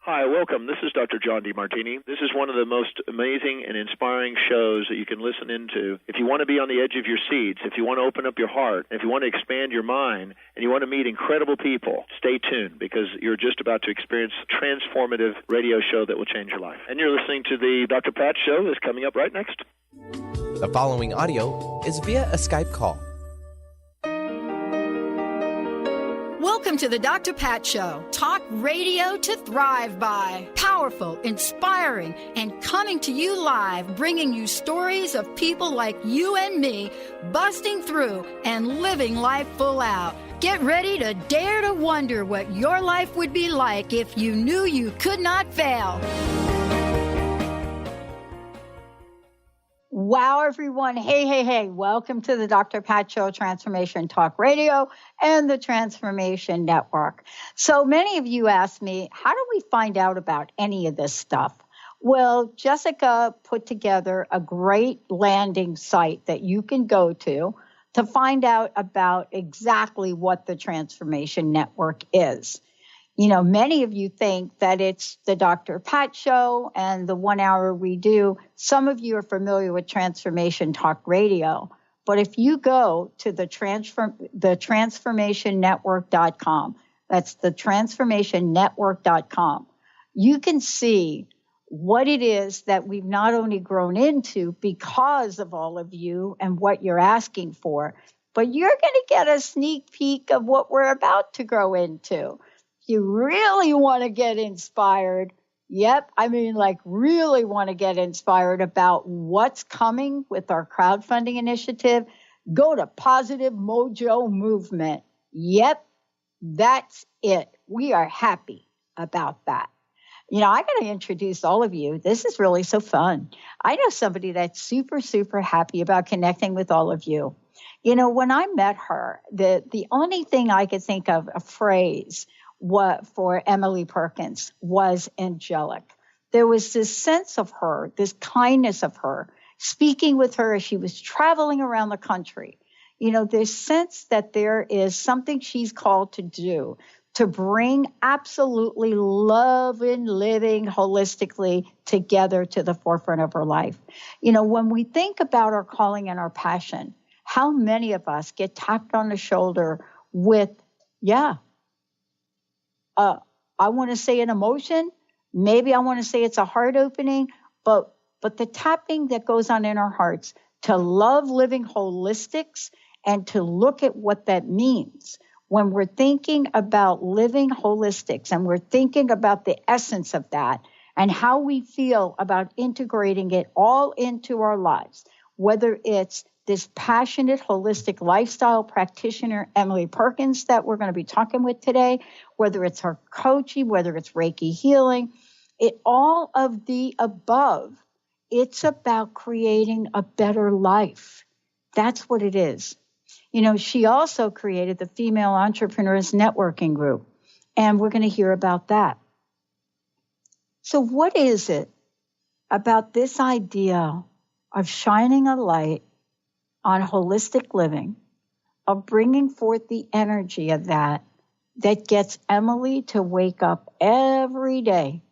Hi, welcome. This is Dr. John DeMartini. This is one of the most amazing and inspiring shows that you can listen into. If you want to be on the edge of your seats, if you want to open up your heart, if you want to expand your mind, and you want to meet incredible people, stay tuned because you're just about to experience a transformative radio show that will change your life. And you're listening to the Dr. Pat Show that's coming up right next. The following audio is via a Skype call. Welcome to the Dr. Pat Show. Talk radio to thrive by. Powerful, inspiring, and coming to you live, bringing you stories of people like you and me, busting through and living life full out. Get ready to dare to wonder what your life would be like if you knew you could not fail. Wow, everyone. Hey. Welcome to the Dr. Pat Show, Transformation Talk Radio and the Transformation Network. So many of you asked me, how do we find out about any of this stuff? Well, Jessica put together a great landing site that you can go to find out about exactly what the Transformation Network is. You know, many of you think that it's the Dr. Pat Show and the 1 hour we do. Some of you are familiar with Transformation Talk Radio. But if you go to the transformationnetwork.com, that's the transformationnetwork.com, you can see what it is that we've not only grown into because of all of you and what you're asking for, but you're going to get a sneak peek of what we're about to grow into. You really want to get inspired. Really want to get inspired about what's coming with our crowdfunding initiative. Go to Positive Mojo Movement. Yep, that's it. We are happy about that. You know, I got to introduce all of you. This is really so fun. I know somebody that's super, super happy about connecting with all of you. You know, when I met her, the only thing I could think of, a phrase, what for Emily Perkins was angelic. There was this sense of her, this kindness of her, speaking with her as she was traveling around the country. You know, this sense that there is something she's called to do, to bring absolutely love and living holistically together to the forefront of her life. You know, when we think about our calling and our passion, how many of us get tapped on the shoulder with, I want to say an emotion. Maybe I want to say it's a heart opening, but the tapping that goes on in our hearts to love living holistics and to look at what that means when we're thinking about living holistics and we're thinking about the essence of that and how we feel about integrating it all into our lives, whether it's this passionate, holistic lifestyle practitioner, Emily Perkins, that we're going to be talking with today, whether it's her coaching, whether it's Reiki healing, all of the above, it's about creating a better life. That's what it is. You know, she also created the Female Entrepreneurs Networking Group, and we're going to hear about that. So what is it about this idea of shining a light on holistic living, of bringing forth the energy of that gets Emily to wake up every day,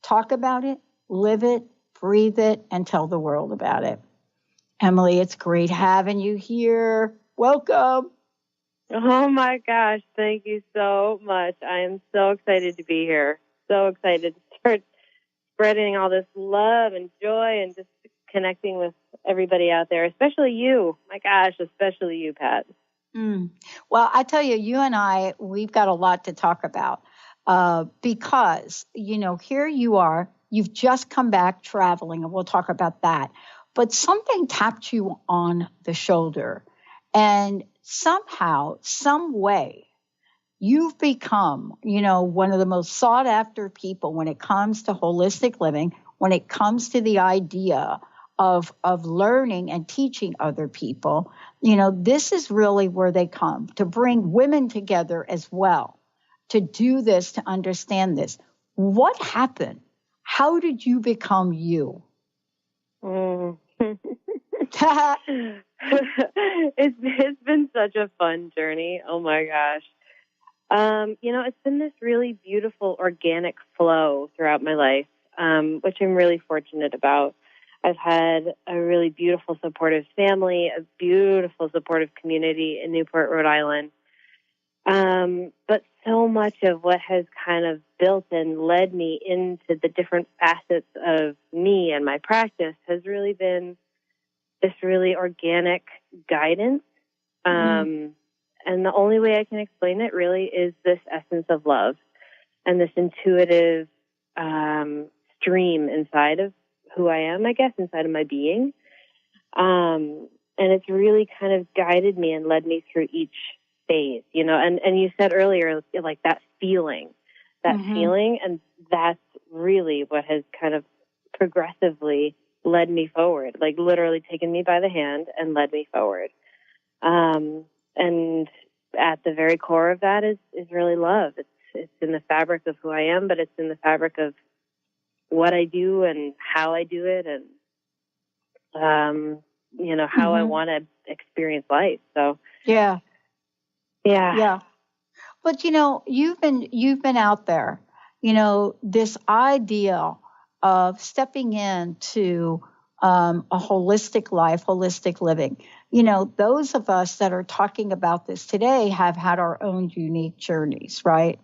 talk about it, live it, breathe it, and tell the world about it. Emily, it's great having you here. Welcome. Oh my gosh, thank you so much. I am so excited to be here. So excited to start spreading all this love and joy and just connecting with everybody out there, especially you. My gosh, especially you, Pat. Well, I tell you, you and I, we've got a lot to talk about because, you know, here you are, you've just come back traveling, and we'll talk about that. But something tapped you on the shoulder, and somehow, some way, you've become, you know, one of the most sought after people when it comes to holistic living, when it comes to the idea of learning and teaching other people. You know, this is really where they come, to bring women together as well, to do this, to understand this. What happened? How did you become you? It's been such a fun journey. Oh my gosh. It's been this really beautiful organic flow throughout my life, which I'm really fortunate about. I've had a really beautiful, supportive family, a beautiful, supportive community in Newport, Rhode Island. But so much of what has kind of built and led me into the different facets of me and my practice has really been this really organic guidance. And the only way I can explain it really is this essence of love and this intuitive stream inside of who I am, I guess, inside of my being. And it's really kind of guided me and led me through each phase, and you said earlier, like that feeling, and that's really what has kind of progressively led me forward, like literally taken me by the hand and led me forward. And at the very core of that is really love. It's in the fabric of who I am, but it's in the fabric of what I do and how I do it, and how I want to experience life. So yeah. But you've been out there. This idea of stepping into a holistic life, holistic living. Those of us that are talking about this today have had our own unique journeys, right?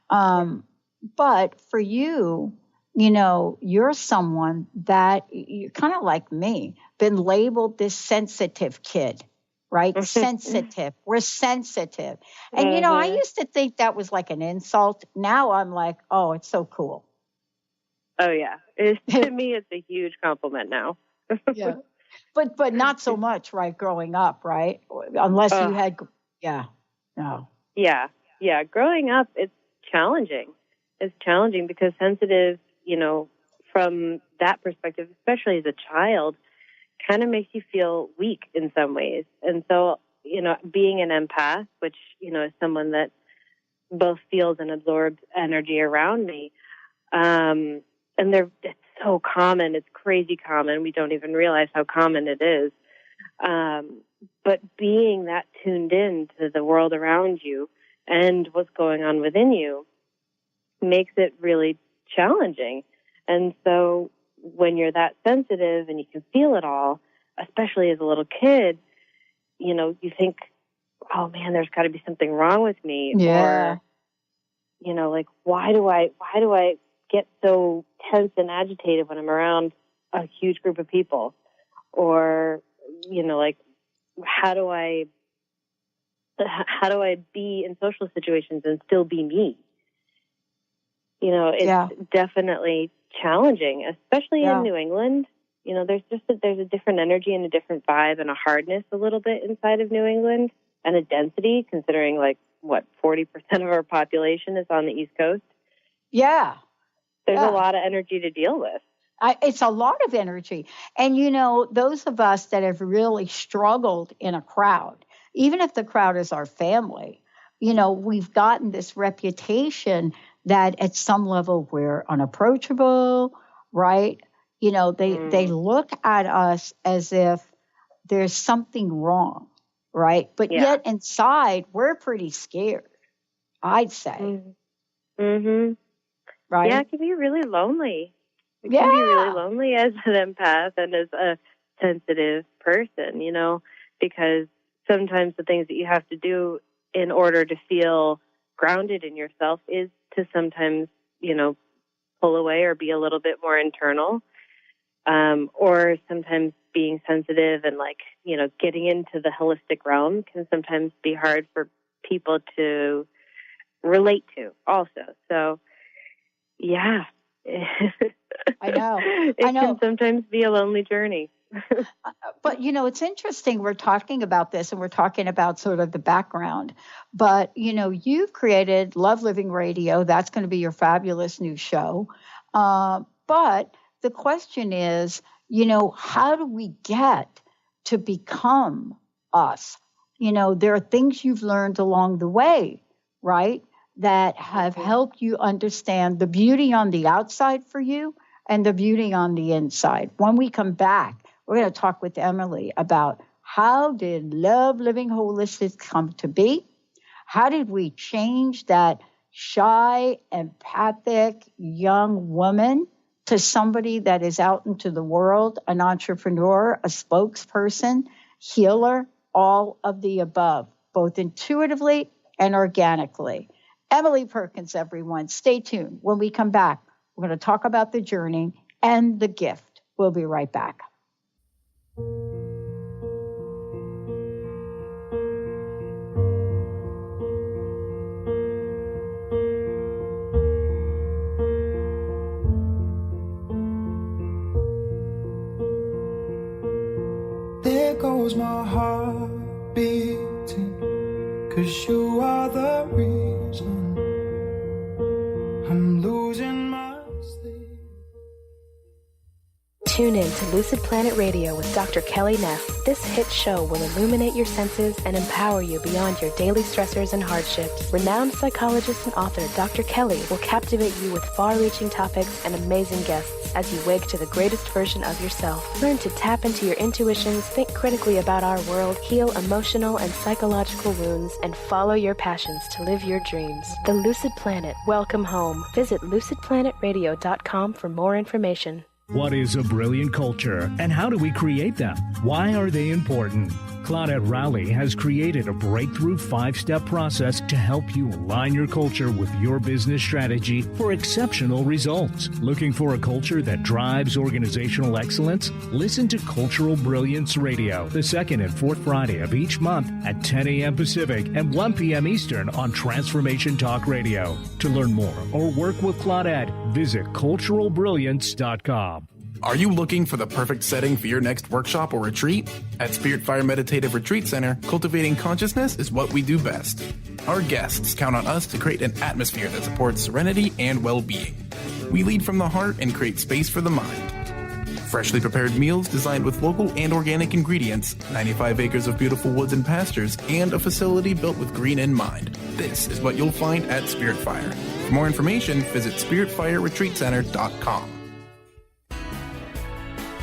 But for you, you're someone that you're kind of like me, been labeled this sensitive kid, right? Sensitive. We're sensitive. And, I used to think that was like an insult. Now I'm like, oh, it's so cool. Oh, yeah. To me, it's a huge compliment now. Yeah. But not so much, right, growing up, right? Unless you had, no. Yeah. Growing up, it's challenging. It's challenging because sensitive, from that perspective, especially as a child, kind of makes you feel weak in some ways. And so, being an empath, which, is someone that both feels and absorbs energy around me, and it's so common. It's crazy common. We don't even realize how common it is. But being that tuned in to the world around you and what's going on within you makes it really challenging. And so when you're that sensitive and you can feel it all, especially as a little kid, you think, oh man, there's got to be something wrong with me. Yeah. Or, like, why do I get so tense and agitated when I'm around a huge group of people? Or, like, how do I be in social situations and still be me? It's definitely challenging, especially in New England. There's a different energy and a different vibe and a hardness a little bit inside of New England, and a density, considering 40% of our population is on the East Coast. Yeah. There's a lot of energy to deal with. It's a lot of energy. And, those of us that have really struggled in a crowd, even if the crowd is our family, we've gotten this reputation that at some level we're unapproachable, right? They look at us as if there's something wrong, right? But yet inside, we're pretty scared, I'd say. Mm-hmm. Right? Yeah, it can be really lonely. It can be really lonely as an empath and as a sensitive person, because sometimes the things that you have to do in order to feel grounded in yourself is to sometimes, pull away or be a little bit more internal. Or sometimes being sensitive and getting into the holistic realm can sometimes be hard for people to relate to also. So, yeah. I know. It can sometimes be a lonely journey. But, it's interesting. We're talking about this and we're talking about sort of the background. But, you've created Love Living Radio. That's going to be your fabulous new show. But the question is, how do we get to become us? There are things you've learned along the way, right, that have helped you understand the beauty on the outside for you and the beauty on the inside. When we come back, we're going to talk with Emily about how did Love Living Holistic come to be? How did we change that shy, empathic young woman to somebody that is out into the world, an entrepreneur, a spokesperson, healer, all of the above, both intuitively and organically? Emily Perkins, everyone. Stay tuned. When we come back, we're going to talk about the journey and the gift. We'll be right back. There goes my heart beating, 'cause you are the reason I'm losing my sleep. Tune in to Lucid Planet Radio with Dr. Kelly Neff. This hit show will illuminate your senses and empower you beyond your daily stressors and hardships. Renowned psychologist and author Dr. Kelly will captivate you with far-reaching topics and amazing guests as you wake to the greatest version of yourself. Learn to tap into your intuitions, think critically about our world, heal emotional and psychological wounds, and follow your passions to live your dreams. The Lucid Planet. Welcome home. Visit lucidplanetradio.com for more information. What is a brilliant culture, and how do we create them? Why are they important? Claudette Rowley has created a breakthrough 5-step process to help you align your culture with your business strategy for exceptional results. Looking for a culture that drives organizational excellence? Listen to Cultural Brilliance Radio, the second and fourth Friday of each month at 10 a.m. Pacific and 1 p.m. Eastern on Transformation Talk Radio. To learn more or work with Claudette, visit culturalbrilliance.com. Are you looking for the perfect setting for your next workshop or retreat? At Spirit Fire Meditative Retreat Center, cultivating consciousness is what we do best. Our guests count on us to create an atmosphere that supports serenity and well-being. We lead from the heart and create space for the mind. Freshly prepared meals designed with local and organic ingredients, 95 acres of beautiful woods and pastures, and a facility built with green in mind. This is what you'll find at Spirit Fire. For more information, visit spiritfireretreatcenter.com.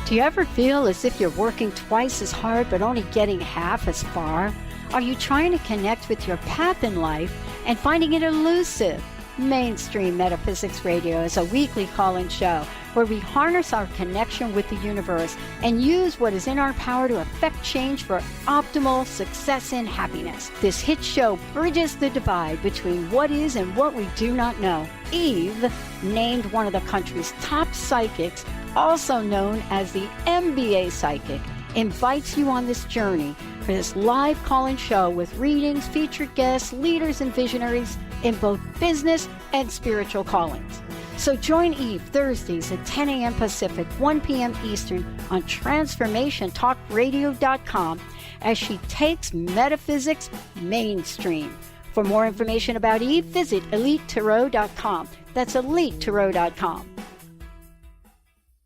Do you ever feel as if you're working twice as hard but only getting half as far? Are you trying to connect with your path in life and finding it elusive? Mainstream Metaphysics Radio is a weekly call-in show where we harness our connection with the universe and use what is in our power to affect change for optimal success and happiness. This hit show bridges the divide between what is and what we do not know. Eve, named one of the country's top psychics, also known as the MBA Psychic, invites you on this journey for this live call-in show with readings, featured guests, leaders, and visionaries in both business and spiritual callings. So join Eve Thursdays at 10 a.m. Pacific, 1 p.m. Eastern on TransformationTalkRadio.com as she takes metaphysics mainstream. For more information about Eve, visit EliteTarot.com. That's EliteTarot.com.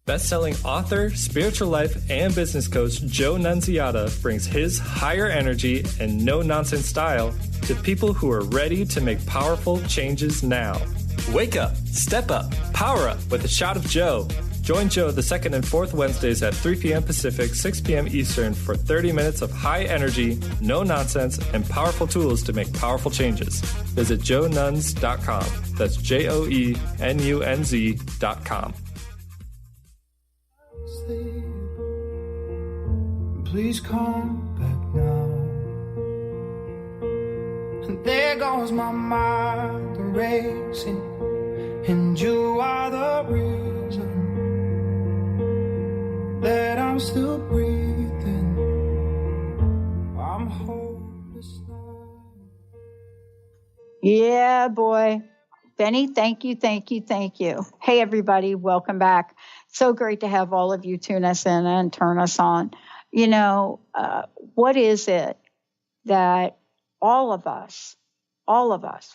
Best-selling author, spiritual life, and business coach Joe Nunziata brings his higher energy and no-nonsense style to people who are ready to make powerful changes now. Wake up, step up, power up with a shot of Joe. Join Joe the second and fourth Wednesdays at 3 p.m. Pacific, 6 p.m. Eastern for 30 minutes of high energy, no nonsense, and powerful tools to make powerful changes. Visit joenuns.com. That's JOENUNZ.com. Please come back now. And there goes my mind racing, and you are the reason that I'm still breathing. I'm hopeless now. Yeah, boy. Benny, thank you. Hey, everybody, welcome back. So great to have all of you tune us in and turn us on. You know, what is it that all of us,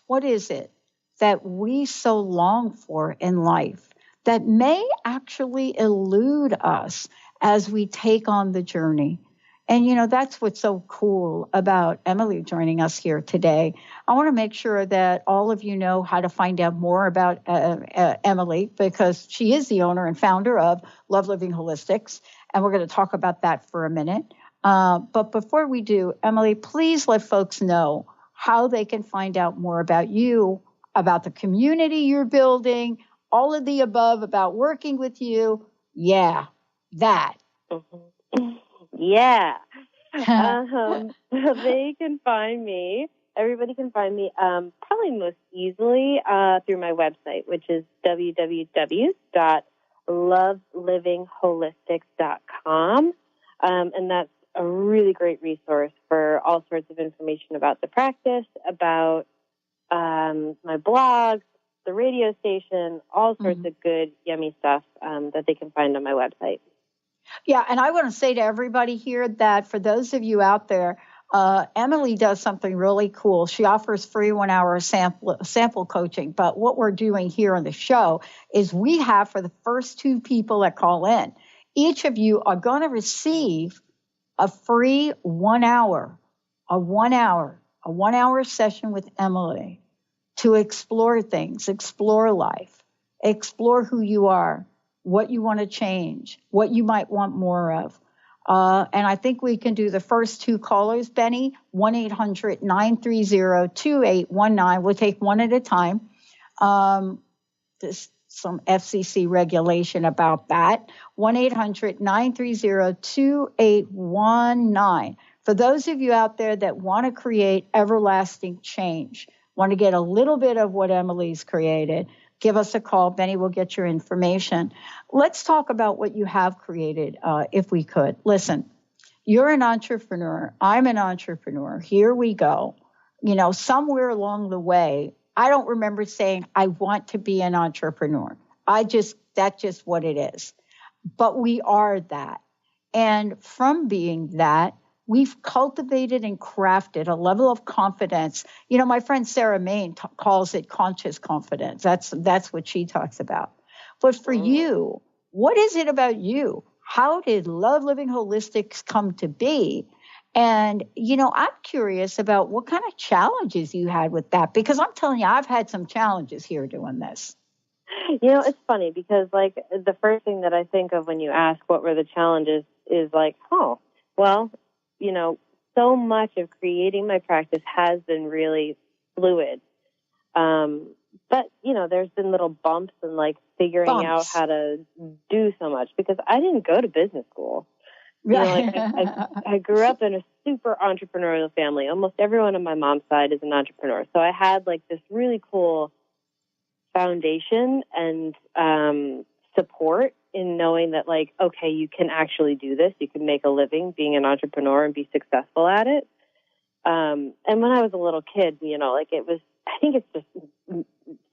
what is it that we so long for in life that may actually elude us as we take on the journey? And, you know, that's what's so cool about Emily joining us here today. I want to make sure that all of you know how to find out more about Emily, because she is the owner and founder of Love Living Holistics. And we're going to talk about that for a minute. But before we do, Emily, please let folks know how they can find out more about you, about the community you're building, all of the above, about working with you. Yeah, that. Yeah. They can find me. Everybody can find me probably most easily through my website, which is www.lovelivingholistic.com. And that's a really great resource for all sorts of information about the practice, about my blog, the radio station, all sorts of good, yummy stuff that they can find on my website. Yeah, and I want to say to everybody here that for those of you out there, Emily does something really cool. She offers free 1 hour sample coaching. But what we're doing here on the show is we have, for the first 2 people that call in, each of you are going to receive a free 1 hour session with Emily to explore things, explore life, explore who you are, what you want to change, what you might want more of. And I think we can do the first 2 callers, Benny, 1-800-930-2819. We'll take one at a time. There's some FCC regulation about that. 1-800-930-2819. For those of you out there that want to create everlasting change, want to get a little bit of what Emily's created, give us a call. Benny will get your information. Let's talk about what you have created, if we could. Listen, you're an entrepreneur. I'm an entrepreneur. Here we go. You know, somewhere along the way, I don't remember saying, I want to be an entrepreneur. That's just what it is. But we are that. And from being that, we've cultivated and crafted a level of confidence. You know, my friend Sarah Main calls it conscious confidence. That's what she talks about. But for you, what is it about you? How did Love Living Holistics come to be? And, you know, I'm curious about what kind of challenges you had with that, because I'm telling you, I've had some challenges here doing this. You know, it's funny because, like, the first thing that I think of when you ask what were the challenges is like, oh, well, you know, so much of creating my practice has been really fluid. But, you know, there's been little bumps and, like, figuring out how to do so much because I didn't go to business school. You know, like, I grew up in a super entrepreneurial family. Almost everyone on my mom's side is an entrepreneur. So I had, like, this really cool foundation and support in knowing that, like, okay, you can actually do this. You can make a living being an entrepreneur and be successful at it. And when I was a little kid, you know, like, it was, I think it's just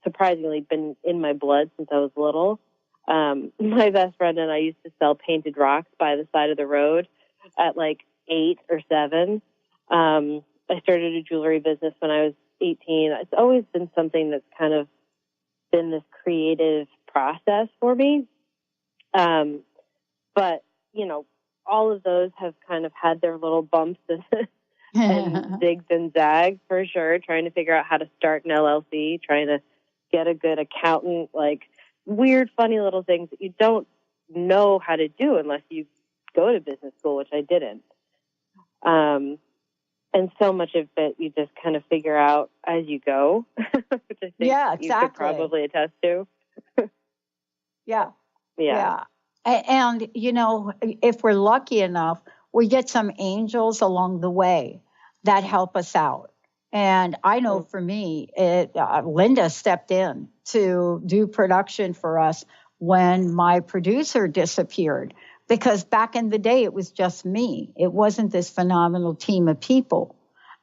surprisingly been in my blood since I was little. My best friend and I used to sell painted rocks by the side of the road at like 8 or 7. I started a jewelry business when I was 18. It's always been something that's kind of been this creative process for me. But, you know, all of those have kind of had their little bumps and zigs and zags for sure, trying to figure out how to start an LLC, trying to get a good accountant, like weird, funny little things that you don't know how to do unless you go to business school, which I didn't. And so much of it you just kind of figure out as you go, which I think you could probably attest to. Yeah. And, you know, if we're lucky enough, we get some angels along the way that help us out. And I know for me, Linda stepped in to do production for us when my producer disappeared, because back in the day, it was just me. It wasn't this phenomenal team of people.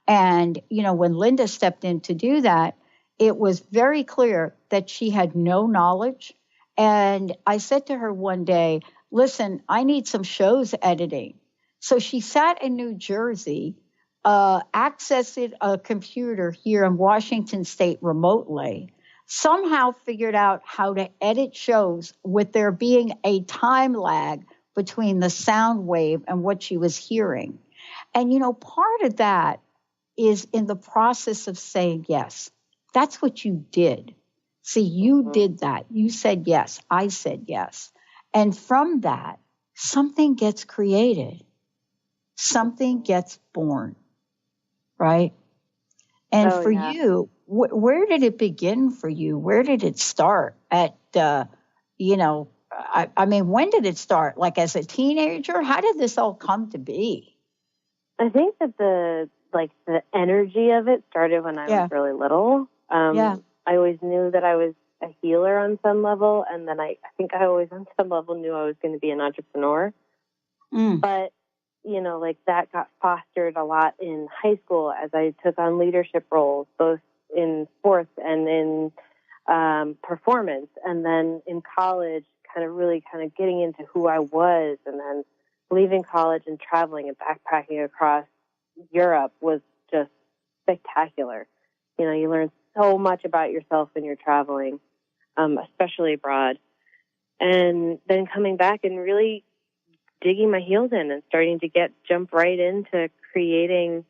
And, you know, when Linda stepped in to do that, it was very clear that she had no knowledge. And I said to her one day, listen, I need some shows editing. So she sat in New Jersey, accessed a computer here in Washington State remotely, somehow figured out how to edit shows with there being a time lag between the sound wave and what she was hearing. And, you know, part of that is in the process of saying yes. That's what you did. See, you did that. You said yes. I said yes. And from that, something gets created. Something gets born, right? And for you, where did it begin for you? Where did it start? At, I mean, when did it start? Like as a teenager? How did this all come to be? I think that the energy of it started when I was really little. I always knew that I was a healer on some level, and then I think I always on some level knew I was going to be an entrepreneur. But, that got fostered a lot in high school as I took on leadership roles, both in sports and in performance. And then in college, kind of getting into who I was, and then leaving college and traveling and backpacking across Europe was just spectacular. You learn so much about yourself when you're traveling, especially abroad. And then coming back and really digging my heels in and starting to jump right into creating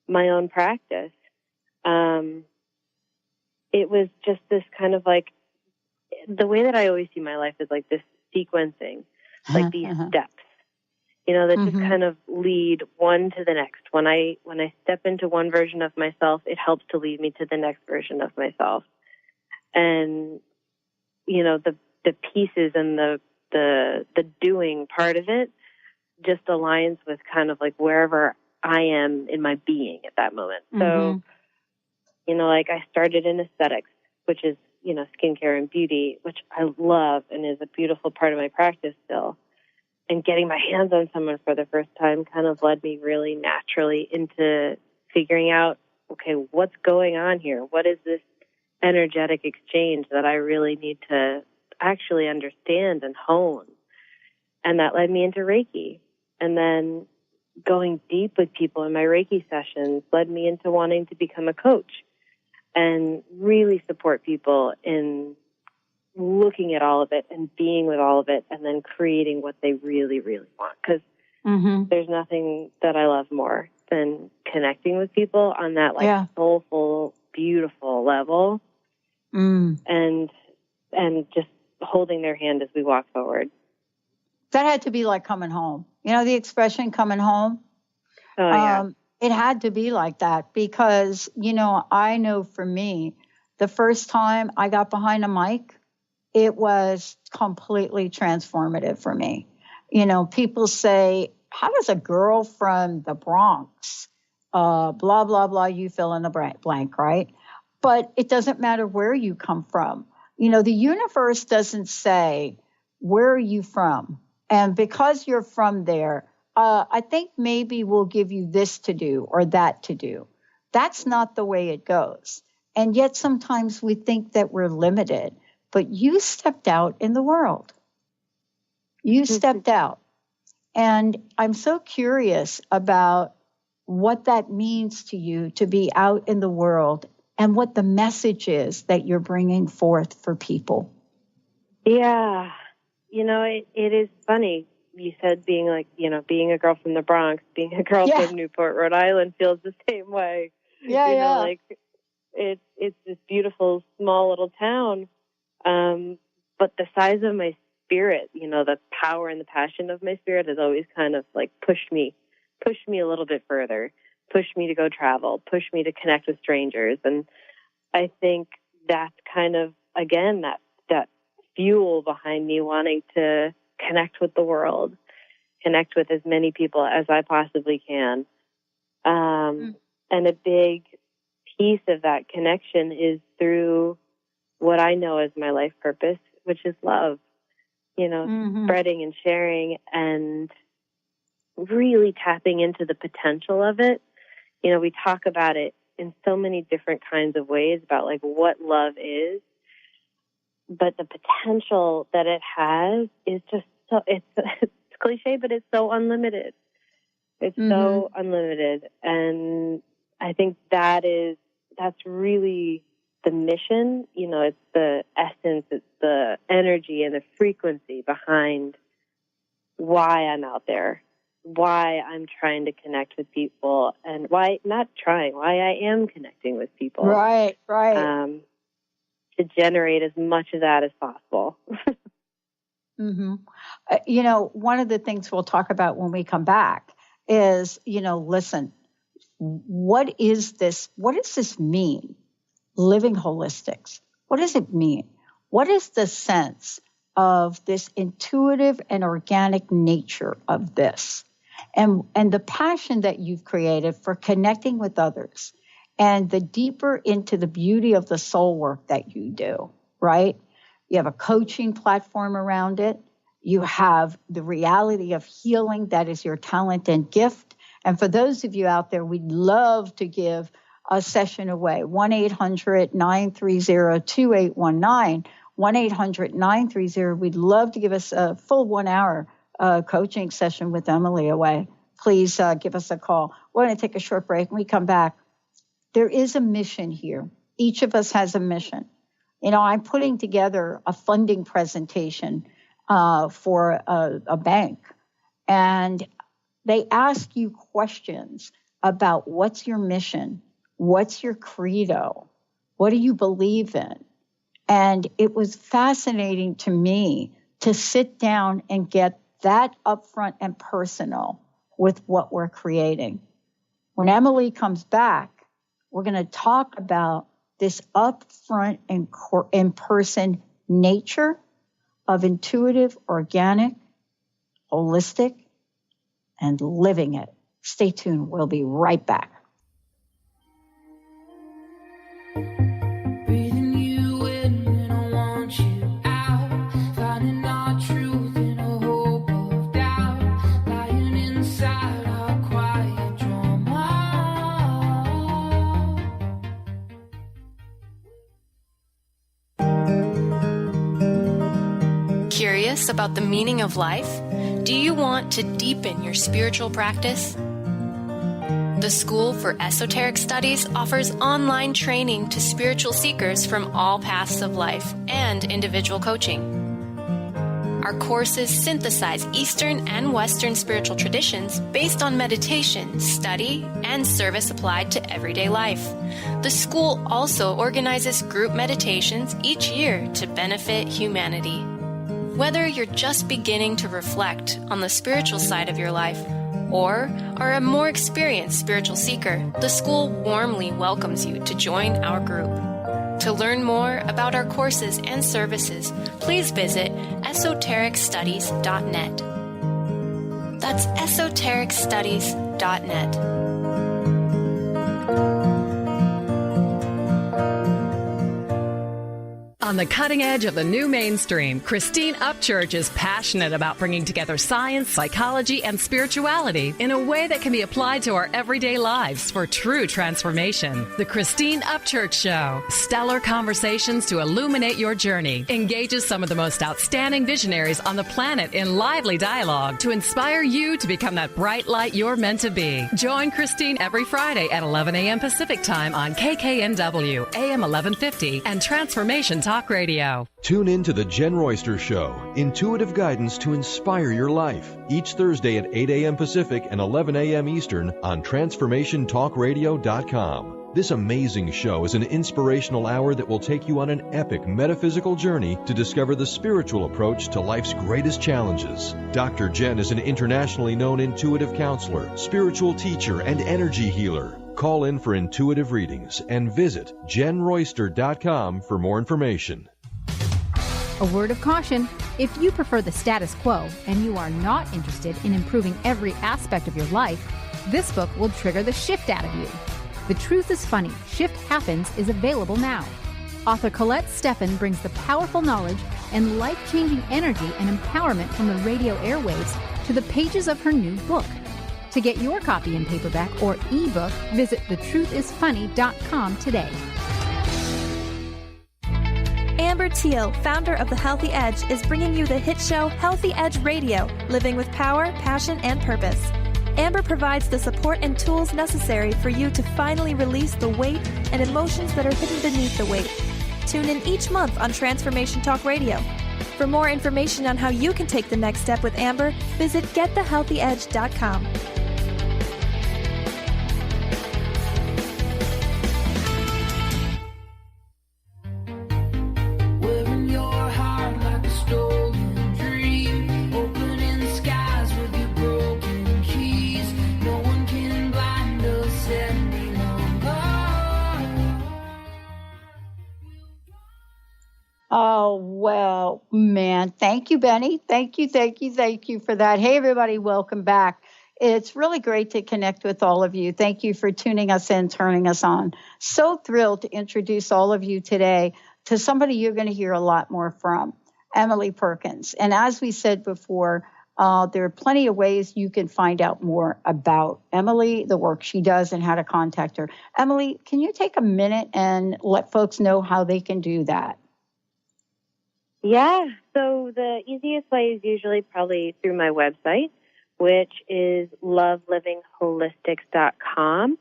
my own practice. It was just this kind of like, the way that I always see my life is like this sequencing, like these steps, that just kind of lead one to the next. When I step into one version of myself, it helps to lead me to the next version of myself. And, the pieces and the doing part of it just aligns with kind of like wherever I am in my being at that moment. So, I started in aesthetics, which is, skincare and beauty, which I love and is a beautiful part of my practice still. And getting my hands on someone for the first time kind of led me really naturally into figuring out, okay, what's going on here? What is this energetic exchange that I really need to actually understand and hone? And that led me into Reiki. And then going deep with people in my Reiki sessions led me into wanting to become a coach and really support people in looking at all of it and being with all of it and then creating what they really, really want. Because there's nothing that I love more than connecting with people on that soulful, beautiful level and just holding their hand as we walk forward. That had to be like coming home. The expression coming home? Oh, yeah. It had to be like that because, I know for me, the first time I got behind a mic, it was completely transformative for me. People say, how does a girl from the Bronx, blah, blah, blah, you fill in the blank, right? But it doesn't matter where you come from. The universe doesn't say, where are you from? And because you're from there, I think maybe we'll give you this to do or that to do. That's not the way it goes. And yet sometimes we think that we're limited. But you stepped out in the world. You stepped out. And I'm so curious about what that means to you to be out in the world and what the message is that you're bringing forth for people. Yeah. It is funny. You said being a girl from the Bronx, being a girl from Newport, Rhode Island feels the same way. Like it's this beautiful, small little town. But the size of my spirit, the power and the passion of my spirit has always kind of like pushed me a little bit further, pushed me to go travel, pushed me to connect with strangers. And I think that's kind of, again, that fuel behind me wanting to connect with the world, connect with as many people as I possibly can. And a big piece of that connection is through what I know as my life purpose, which is love, spreading and sharing and really tapping into the potential of it. We talk about it in so many different kinds of ways about like what love is, but the potential that it has is just so, it's cliche, but it's so unlimited. It's so unlimited. And I think that's really the mission. It's the essence, it's the energy and the frequency behind why I'm out there, why I'm trying to connect with people, and why I am connecting with people. Right. To generate as much of that as possible. One of the things we'll talk about when we come back is, listen, what is this? What does this mean? Living holistics. What does it mean? What is the sense of this intuitive and organic nature of this? And the passion that you've created for connecting with others and the deeper into the beauty of the soul work that you do, right? You have a coaching platform around it. You have the reality of healing that is your talent and gift. And for those of you out there, we'd love to give a session away. 1-800-930-2819. 1-800-930. We'd love to give us a full 1 hour coaching session with Emily away. Please give us a call. We're going to take a short break. When we come back, there is a mission here. Each of us has a mission. You know, I'm putting together a funding presentation for a bank, and they ask you questions about what's your mission, what's your credo, what do you believe in? And it was fascinating to me to sit down and get that upfront and personal with what we're creating. When Emily comes back, we're going to talk about this upfront and in-person nature of intuitive, organic, holistic, and living it. Stay tuned. We'll be right back. Breathing you in when I want you out, finding our truth in a hope of doubt, lying inside our quiet drama. Curious about the meaning of life? Do you want to deepen your spiritual practice? The School for Esoteric Studies offers online training to spiritual seekers from all paths of life and individual coaching. Our courses synthesize Eastern and Western spiritual traditions based on meditation, study, and service applied to everyday life. The school also organizes group meditations each year to benefit humanity. Whether you're just beginning to reflect on the spiritual side of your life or are a more experienced spiritual seeker, the school warmly welcomes you to join our group. To learn more about our courses and services, please visit esotericstudies.net. That's esotericstudies.net. On the cutting edge of the new mainstream, Christine Upchurch is passionate about bringing together science, psychology, and spirituality in a way that can be applied to our everyday lives for true transformation. The Christine Upchurch Show, stellar conversations to illuminate your journey, engages some of the most outstanding visionaries on the planet in lively dialogue to inspire you to become that bright light you're meant to be. Join Christine every Friday at 11 a.m. Pacific Time on KKNW, AM 1150, and Transformation Talk Radio. Tune in to The Jen Royster Show, intuitive guidance to inspire your life, each Thursday at 8 a.m. Pacific and 11 a.m. Eastern on TransformationTalkRadio.com. This amazing show is an inspirational hour that will take you on an epic metaphysical journey to discover the spiritual approach to life's greatest challenges. Dr. Jen is an internationally known intuitive counselor, spiritual teacher, and energy healer. Call in for intuitive readings and visit jenroyster.com for more information. A word of caution: if you prefer the status quo and you are not interested in improving every aspect of your life, this book will trigger the shift out of you. The Truth is Funny, Shift Happens is available now. Author Colette Steffen brings the powerful knowledge and life-changing energy and empowerment from the radio airwaves to the pages of her new book. To get your copy in paperback or ebook, visit thetruthisfunny.com today. Amber Teal, founder of The Healthy Edge, is bringing you the hit show Healthy Edge Radio, living with power, passion, and purpose. Amber provides the support and tools necessary for you to finally release the weight and emotions that are hidden beneath the weight. Tune in each month on Transformation Talk Radio. For more information on how you can take the next step with Amber, visit getthehealthyedge.com. Opening skies with your broken keys. No one can blind us. Well, man. Thank you, Benny. Thank you for that. Hey, everybody, welcome back. It's really great to connect with all of you. Thank you for tuning us in, turning us on. So thrilled to introduce all of you today to somebody you're going to hear a lot more from, Emily Perkins. And as we said before, there are plenty of ways you can find out more about Emily, the work she does, and how to contact her. Emily, can you take a minute and let folks know how they can do that? Yeah, so the easiest way is usually probably through my website, which is lovelivingholistics.com.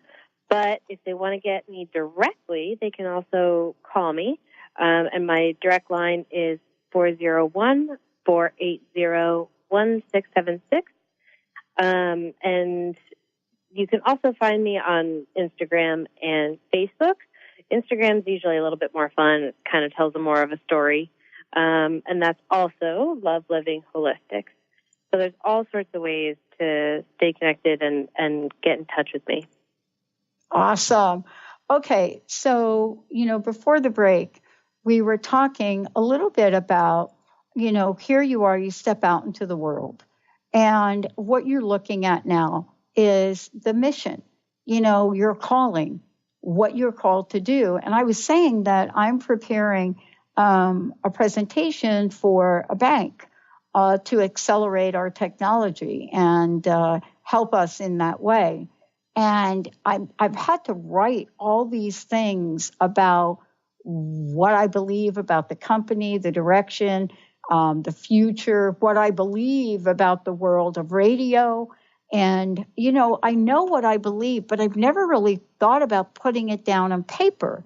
But if they want to get me directly, they can also call me. And my direct line is 401-480-1676. And you can also find me on Instagram and Facebook. Instagram's usually a little bit more fun. It kind of tells more of a story. And that's also Love Living Holistics. So there's all sorts of ways to stay connected and get in touch with me. Awesome. Okay, so, before the break, we were talking a little bit about, here you are, you step out into the world. And what you're looking at now is the mission, your calling, what you're called to do. And I was saying that I'm preparing a presentation for a bank to accelerate our technology and help us in that way. And I've had to write all these things about what I believe about the company, the direction, the future, what I believe about the world of radio. And, I know what I believe, but I've never really thought about putting it down on paper.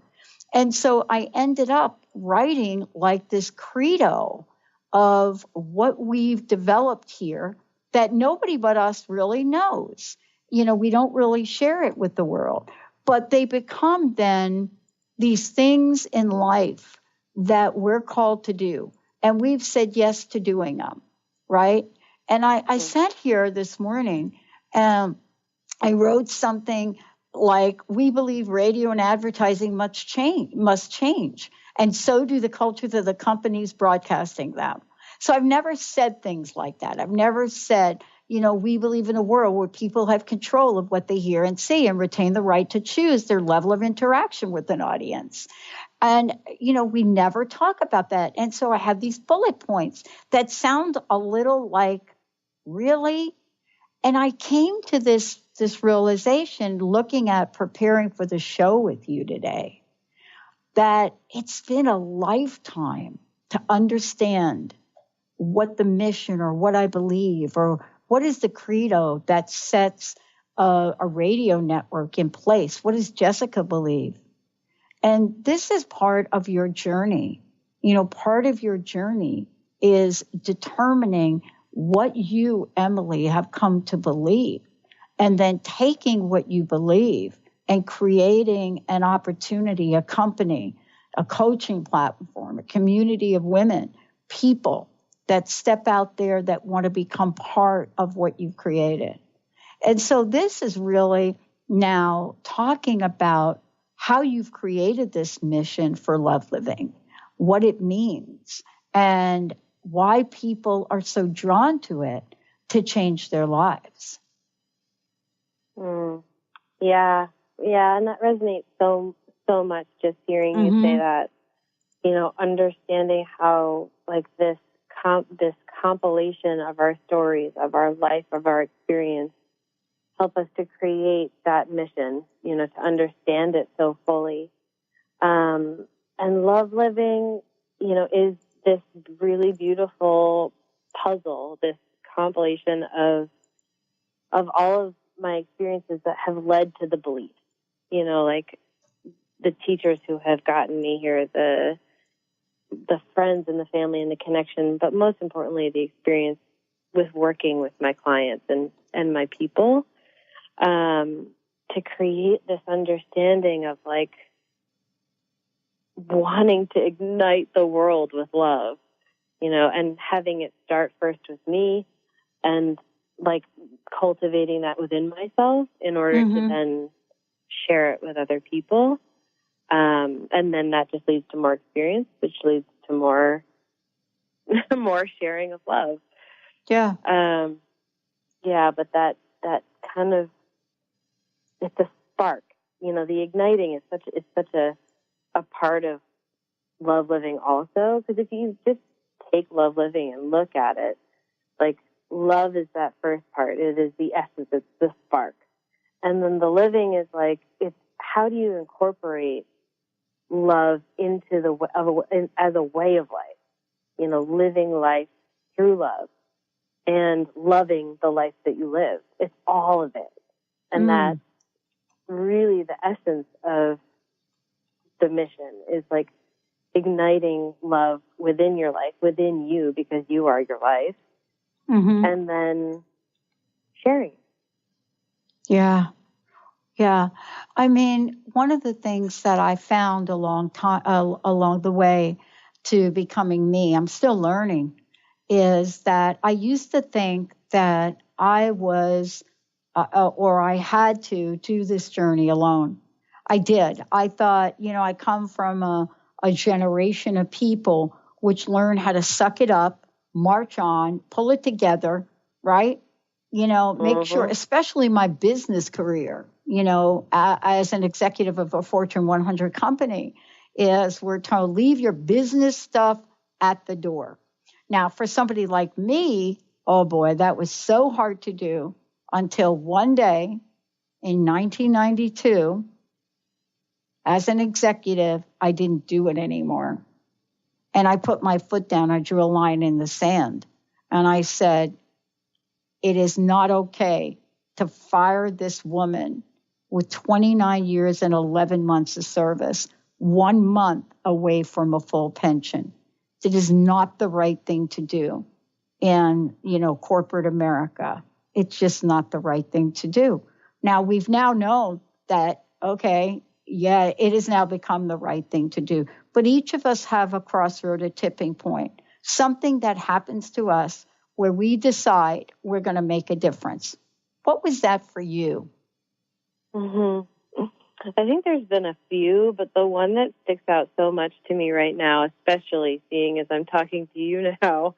And so I ended up writing like this credo of what we've developed here that nobody but us really knows. We don't really share it with the world, but they become then these things in life that we're called to do. And we've said yes to doing them, right? And I sat here this morning and I wrote something like, we believe radio and advertising must change. And so do the cultures of the companies broadcasting them. So I've never said things like that. I've never said, we believe in a world where people have control of what they hear and see and retain the right to choose their level of interaction with an audience. And, we never talk about that. And so I have these bullet points that sound a little like, really? And I came to this realization looking at preparing for the show with you today, that it's been a lifetime to understand what the mission or what I believe or what is the credo that sets a radio network in place. What does Jessica believe? And this is part of your journey. Part of your journey is determining what you, Emily, have come to believe, and then taking what you believe and creating an opportunity, a company, a coaching platform, a community of women, people that step out there that want to become part of what you've created. And so this is really now talking about how you've created this mission for Love Living, what it means, and why people are so drawn to it to change their lives. Yeah, and that resonates so much, just hearing you say that. Understanding how this compilation of our stories, of our life, of our experience, help us to create that mission, to understand it so fully. And Love Living, is this really beautiful puzzle, this compilation of all of my experiences that have led to the belief, like the teachers who have gotten me here, the friends and the family and the connection, but most importantly, the experience with working with my clients and my people, to create this understanding of wanting to ignite the world with love, and having it start first with me and cultivating that within myself in order to then share it with other people. And then that just leads to more experience, which leads to more more sharing of love. Yeah. Yeah, but that kind of, it's a spark. You know, the igniting is such a part of love living also, because if you just take love living and look at it, like, love is that first part. It is the essence. It's the spark. And then the living is like, it's how do you incorporate love into as a way of life, you know, living life through love and loving the life that you live. It's all of it. And that's really the essence of the mission, is like igniting love within your life, within you, because you are your life. And then sharing. Yeah. Yeah. I mean, one of the things that I found along the way to becoming me, I'm still learning, is that I used to think that I was or I had to do this journey alone. I did. I thought, you know, I come from a generation of people which learn how to suck it up, march on, pull it together, right? You know, make sure, especially my business career, you know, as an executive of a Fortune 100 company, is we're told, leave your business stuff at the door. Now, for somebody like me, oh boy, that was so hard to do until one day in 1992, as an executive, I didn't do it anymore. And I put my foot down. I drew a line in the sand. And I said, it is not okay to fire this woman with 29 years and 11 months of service, 1 month away from a full pension. It is not the right thing to do in, you know, corporate America. It's just not the right thing to do. Now, we've now known that, okay, yeah, it has now become the right thing to do. But each of us have a crossroad, a tipping point, something that happens to us where we decide we're going to make a difference. What was that for you? I think there's been a few, but the one that sticks out so much to me right now, especially seeing as I'm talking to you now,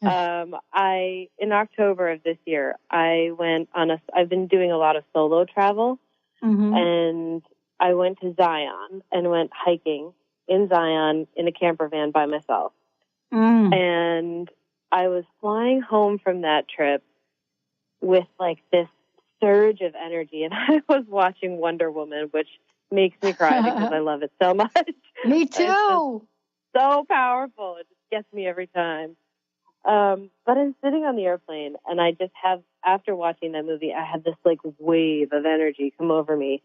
in October of this year, I've been doing a lot of solo travel, and I went to Zion and went hiking in Zion in a camper van by myself. And I was flying home from that trip with like this surge of energy, and I was watching Wonder Woman, which makes me cry because I love it so much. Me too. So powerful. It just gets me every time. But I'm sitting on the airplane, and I just have, after watching that movie, I had this like wave of energy come over me.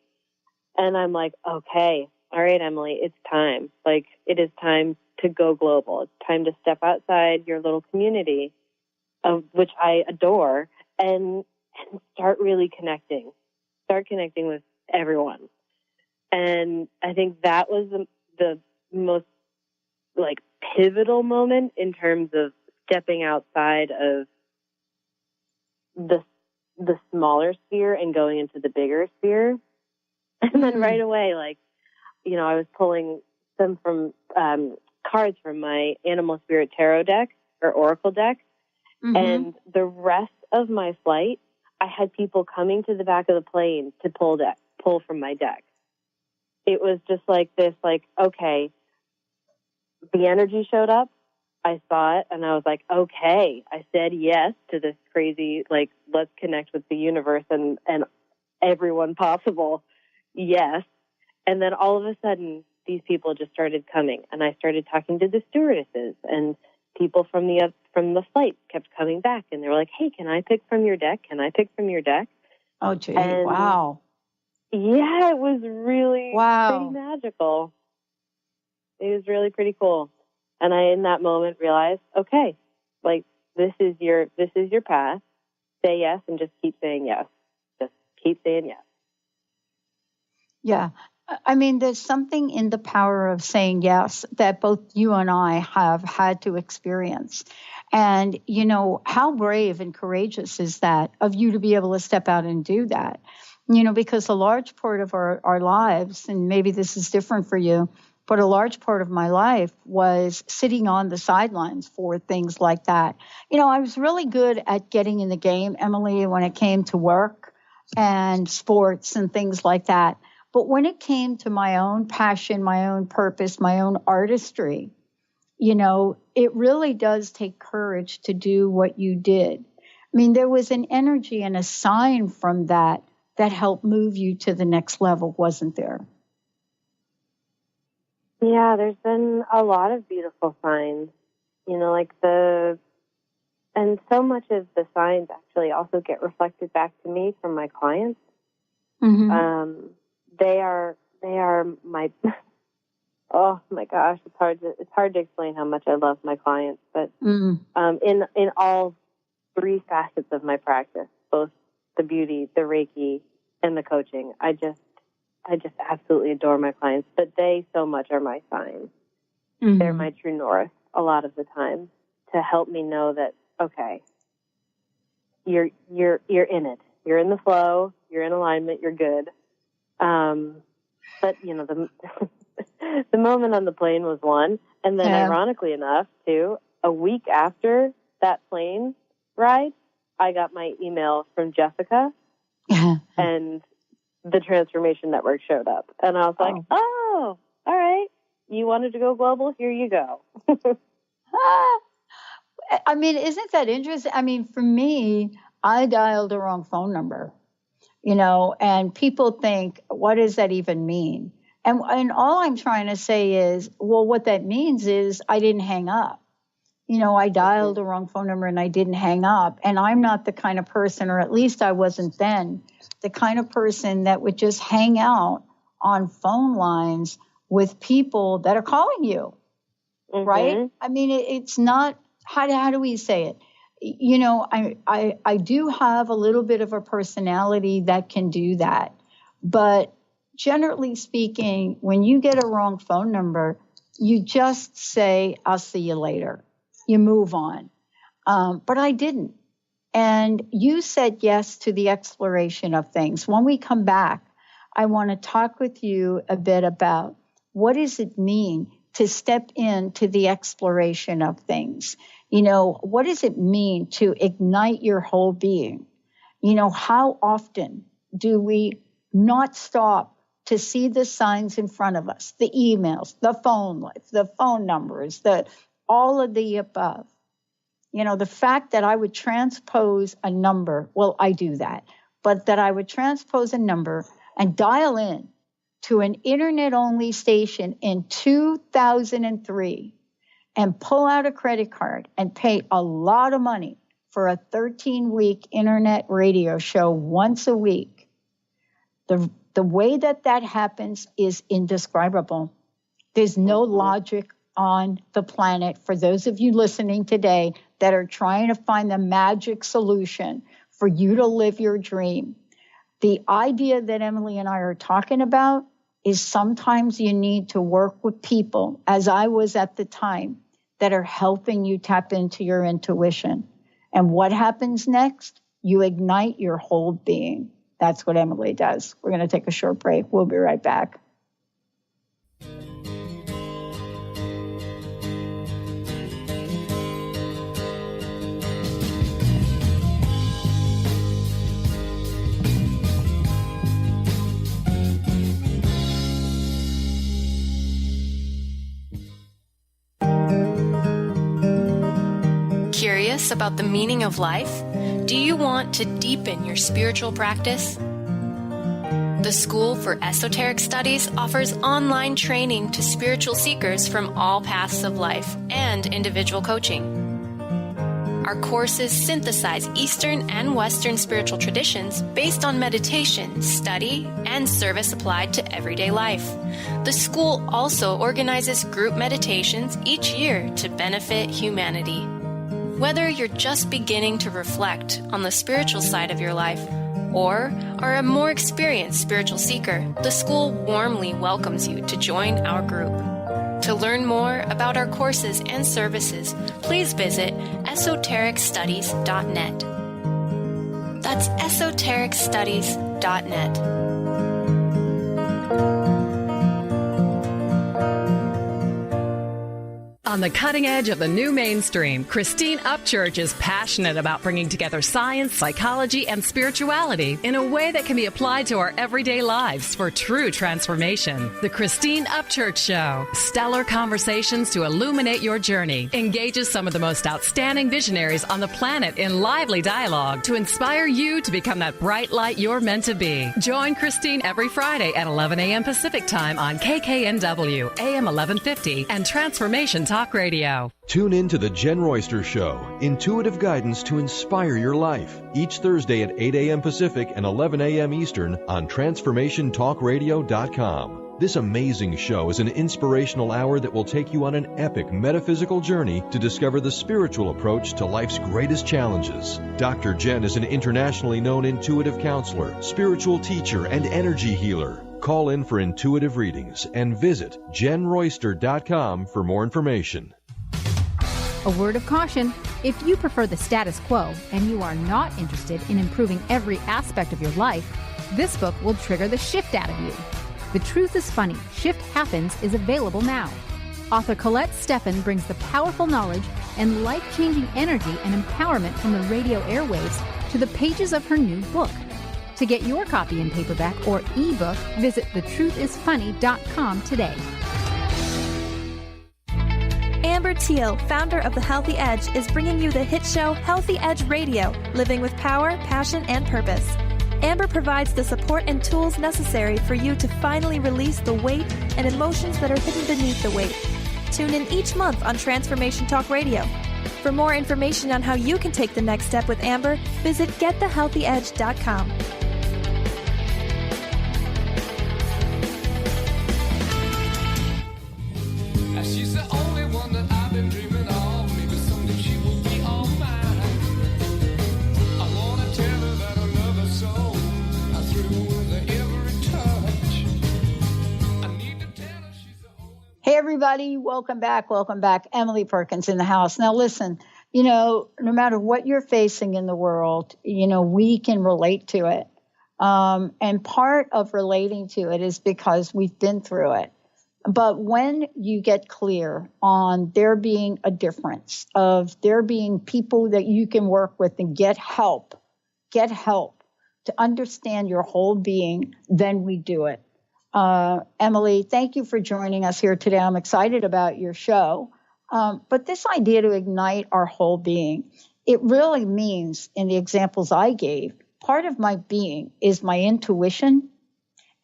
And I'm like, okay, all right, Emily, it's time. Like, it is time to go global. It's time to step outside your little community, of which I adore, and start really connecting. Start connecting with everyone. And I think that was the most like pivotal moment in terms of stepping outside of the smaller sphere and going into the bigger sphere. And then right away, like, you know, I was pulling some from cards from my Animal Spirit Tarot deck or Oracle deck. And the rest of my flight, I had people coming to the back of the plane to pull from my deck. It was just like this, like, okay, the energy showed up. I saw it, and I was like, okay. I said yes to this crazy, like, let's connect with the universe and everyone possible. Yes. And then all of a sudden, these people just started coming, and I started talking to the stewardesses, and people from the flight kept coming back, and they were like, hey, can I pick from your deck? Can I pick from your deck? Oh, gee, wow. Yeah, it was really pretty magical. It was really pretty cool. And I, in that moment, realized, okay, like, this is your path. Say yes and just keep saying yes. Just keep saying yes. Yeah. I mean, there's something in the power of saying yes that both you and I have had to experience. And, you know, how brave and courageous is that of you to be able to step out and do that? You know, because a large part of our lives, and maybe this is different for you, but a large part of my life was sitting on the sidelines for things like that. I was really good at getting in the game, Emily, when it came to work and sports and things like that. But when it came to my own passion, my own purpose, my own artistry, it really does take courage to do what you did. I mean, there was an energy and a sign from that helped move you to the next level, wasn't there? Yeah, there's been a lot of beautiful signs, and so much of the signs actually also get reflected back to me from my clients. Mm-hmm. They are my, oh my gosh, it's hard to explain how much I love my clients, but in all three facets of my practice, both the beauty, the Reiki, and the coaching, I just absolutely adore my clients, but they so much are my sign. Mm-hmm. They're my true north a lot of the time to help me know that, okay, you're in it. You're in the flow. You're in alignment. You're good. But the moment on the plane was one, and then ironically enough, too, a week after that plane ride, I got my email from Jessica, and the Transformation Network showed up. And I was like, oh, all right. You wanted to go global? Here you go. I mean, isn't that interesting? I mean, for me, I dialed the wrong phone number, and people think, what does that even mean? And all I'm trying to say is, well, what that means is I didn't hang up. I dialed the wrong phone number and I didn't hang up. And I'm not the kind of person, or at least I wasn't then, the kind of person that would just hang out on phone lines with people that are calling you, right? I mean, it's not, how do we say it? I do have a little bit of a personality that can do that. But generally speaking, when you get a wrong phone number, you just say, I'll see you later. You move on. But I didn't. And you said yes to the exploration of things. When we come back, I want to talk with you a bit about what does it mean to step into the exploration of things? What does it mean to ignite your whole being? How often do we not stop to see the signs in front of us, the emails, the phone numbers, all of the above? The fact that I would transpose a number, well, I do that, but that I would transpose a number and dial in to an internet-only station in 2003 and pull out a credit card and pay a lot of money for a 13-week internet radio show once a week. The way that happens is indescribable. There's no logic on the planet for those of you listening today that are trying to find the magic solution for you to live your dream. The idea that Emily and I are talking about is sometimes you need to work with people, as I was at the time, that are helping you tap into your intuition. And what happens next? You ignite your whole being. That's what Emily does. We're going to take a short break. We'll be right back. Curious about the meaning of life? Do you want to deepen your spiritual practice? The School for Esoteric Studies offers online training to spiritual seekers from all paths of life and individual coaching. Our courses synthesize Eastern and Western spiritual traditions based on meditation, study, and service applied to everyday life. The school also organizes group meditations each year to benefit humanity. Whether you're just beginning to reflect on the spiritual side of your life or are a more experienced spiritual seeker, the school warmly welcomes you to join our group. To learn more about our courses and services, please visit esotericstudies.net. That's esotericstudies.net. On the cutting edge of the new mainstream, Christine Upchurch is passionate about bringing together science, psychology, and spirituality in a way that can be applied to our everyday lives for true transformation. The Christine Upchurch Show, stellar conversations to illuminate your journey, engages some of the most outstanding visionaries on the planet in lively dialogue to inspire you to become that bright light you're meant to be. Join Christine every Friday at 11 a.m. Pacific Time on KKNW, AM 1150, and Transformation Talk Radio. Tune in to The Jen Royster Show, intuitive guidance to inspire your life, each Thursday at 8 a.m. Pacific and 11 a.m. Eastern on TransformationTalkRadio.com. This amazing show is an inspirational hour that will take you on an epic metaphysical journey to discover the spiritual approach to life's greatest challenges. Dr. Jen is an internationally known intuitive counselor, spiritual teacher, and energy healer. Call in for intuitive readings and visit JenRoyster.com for more information. A word of caution: if you prefer the status quo and you are not interested in improving every aspect of your life, this book will trigger the shift out of you. The Truth is Funny, Shift Happens is available now. Author Colette Steffen brings the powerful knowledge and life-changing energy and empowerment from the radio airwaves to the pages of her new book. To get your copy in paperback or ebook, visit thetruthisfunny.com today. Amber Teal, founder of The Healthy Edge, is bringing you the hit show Healthy Edge Radio, living with power, passion, and purpose. Amber provides the support and tools necessary for you to finally release the weight and emotions that are hidden beneath the weight. Tune in each month on Transformation Talk Radio. For more information on how you can take the next step with Amber, visit getthehealthyedge.com. She's the only one that I've been dreaming of. Maybe someday she will be all mine. I wanna tell her that I love her so. I thrill with her every touch. I need to tell her she's the only. Hey, everybody. Welcome back. Welcome back. Emily Perkins in the house. Now, listen, no matter what you're facing in the world, we can relate to it. And part of relating to it is because we've been through it. But when you get clear on there being a difference, of there being people that you can work with and get help to understand your whole being, then we do it. Emily, thank you for joining us here today. I'm excited about your show. But this idea to ignite our whole being, it really means, in the examples I gave, part of my being is my intuition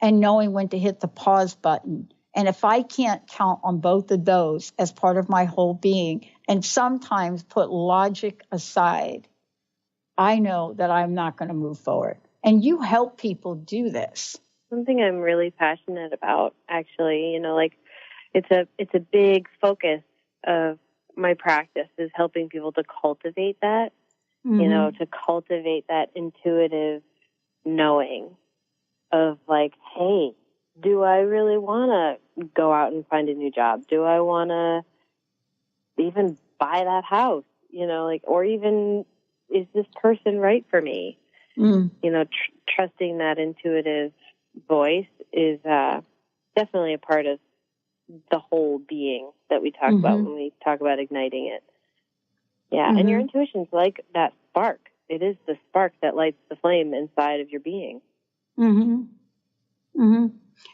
and knowing when to hit the pause button. And if I can't count on both of those as part of my whole being, and sometimes put logic aside, I know that I'm not going to move forward. And you help people do this. Something I'm really passionate about, actually, it's a big focus of my practice is helping people to cultivate that, to cultivate that intuitive knowing of hey, do I really want to go out and find a new job? Do I want to even buy that house? Or even, is this person right for me? Trusting that intuitive voice is definitely a part of the whole being that we talk about when we talk about igniting it. Yeah, and your intuition's like that spark. It is the spark that lights the flame inside of your being.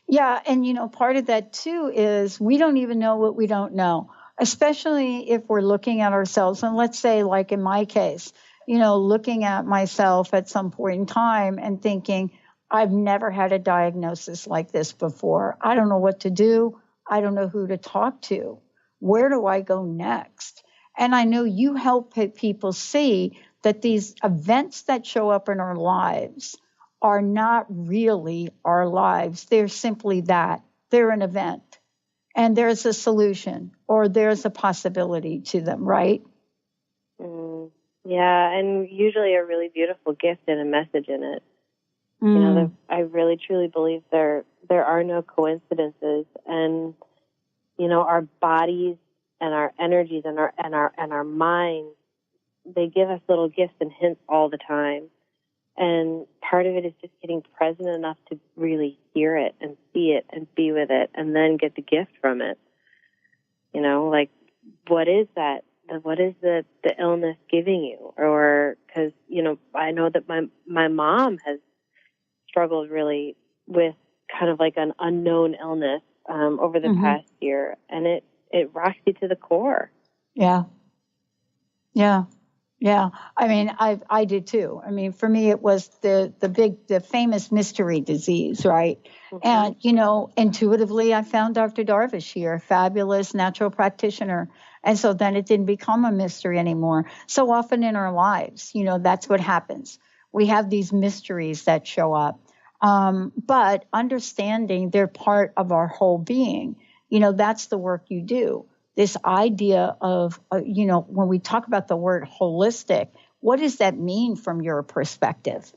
Yeah, and part of that too is we don't even know what we don't know, especially if we're looking at ourselves. And let's say, like in my case, looking at myself at some point in time and thinking, I've never had a diagnosis like this before. I don't know what to do. I don't know who to talk to. Where do I go next? And I know you help people see that these events that show up in our lives are not really our lives. They're simply that. They're an event. And there's a solution or there's a possibility to them, right? Yeah, and usually a really beautiful gift and a message in it. I really truly believe there are no coincidences, and our bodies and our energies and our minds, they give us little gifts and hints all the time. And part of it is just getting present enough to really hear it and see it and be with it and then get the gift from it. what is that? What is the illness giving you? Or, because, I know that my mom has struggled really with kind of like an unknown illness over the past year, and it rocks you to the core. Yeah. I mean, I did too. I mean, for me, it was the famous mystery disease, right? And, intuitively, I found Dr. Darvish here, a fabulous natural practitioner. And so then it didn't become a mystery anymore. So often in our lives, that's what happens. We have these mysteries that show up. But understanding they're part of our whole being, that's the work you do. This idea of, when we talk about the word holistic, what does that mean from your perspective?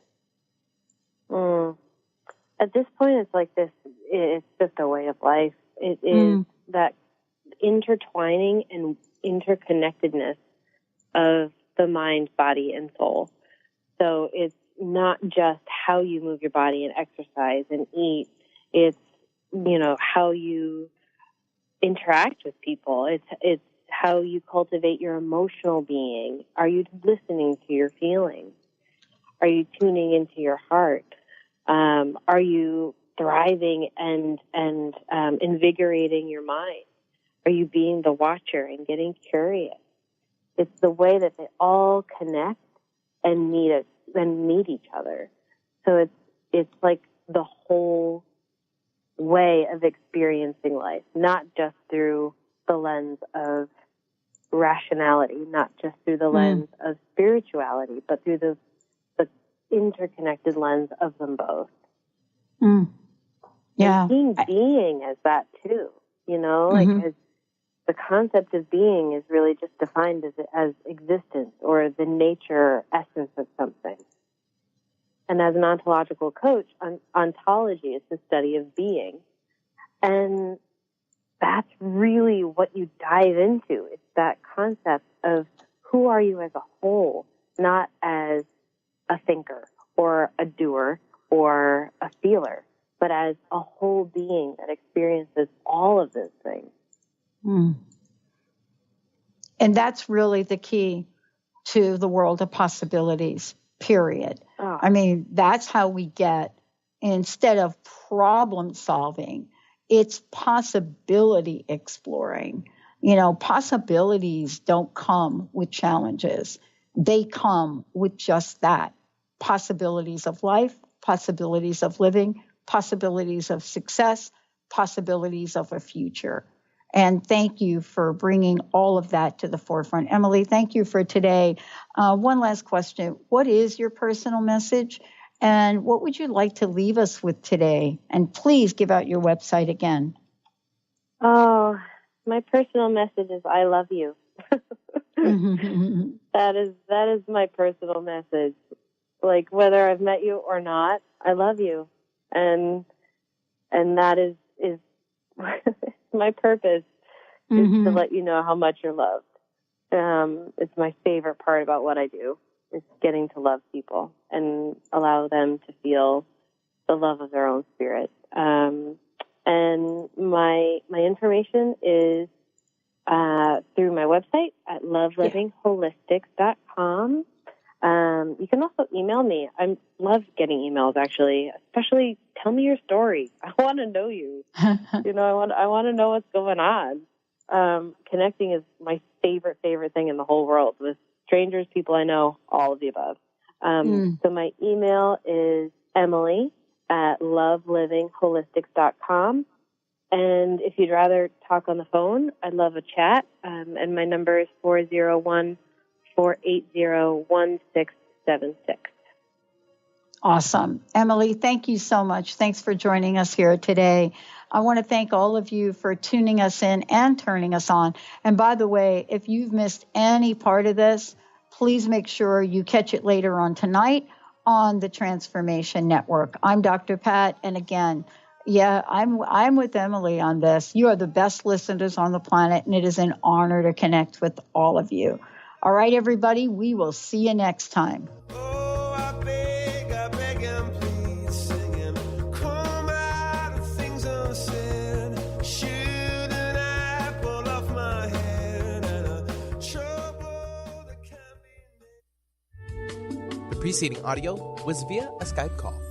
At this point, it's like this, it's just a way of life. It is that intertwining and interconnectedness of the mind, body, and soul. So it's not just how you move your body and exercise and eat. It's, how you interact with people. It's how you cultivate your emotional being. Are you listening to your feelings? Are you tuning into your heart? Are you thriving and invigorating your mind? Are you being the watcher and getting curious? It's the way that they all connect and meet each other. So it's like the whole way of experiencing life, not just through the lens of rationality, not just through the lens of spirituality, but through the interconnected lens of them both. Yeah. And being as that too, as the concept of being is really just defined as existence or the nature, essence of something. And as an ontological coach, ontology is the study of being. And that's really what you dive into. It's that concept of who are you as a whole, not as a thinker or a doer or a feeler, but as a whole being that experiences all of those things. And that's really the key to the world of possibilities, period. I mean, that's how we get, instead of problem solving, it's possibility exploring. Possibilities don't come with challenges. They come with just that. Possibilities of life, possibilities of living, possibilities of success, possibilities of a future. And thank you for bringing all of that to the forefront. Emily, thank you for today. One last question. What is your personal message? And what would you like to leave us with today? And please give out your website again. Oh, my personal message is I love you. That is my personal message. Like, whether I've met you or not, I love you. And that is my purpose, is to let you know how much you're loved. It's my favorite part about what I do, is getting to love people and allow them to feel the love of their own spirit. And my information is through my website at lovelivingholistic.com. You can also email me. I love getting emails, actually, especially tell me your story. I want to know you. I want to know what's going on. Connecting is my favorite thing in the whole world, with strangers, people I know, all of the above. So my email is emily@lovelivingholistic.com. And if you'd rather talk on the phone, I'd love a chat. And my number is 401-480-1676. Awesome. Emily, thank you so much. Thanks for joining us here today. I want to thank all of you for tuning us in and turning us on. And by the way, if you've missed any part of this, please make sure you catch it later on tonight on the Transformation Network. I'm Dr. Pat. And again, I'm with Emily on this. You are the best listeners on the planet, and it is an honor to connect with all of you. All right, everybody, we will see you next time. Should an apple off my head? preceding audio was via a Skype call.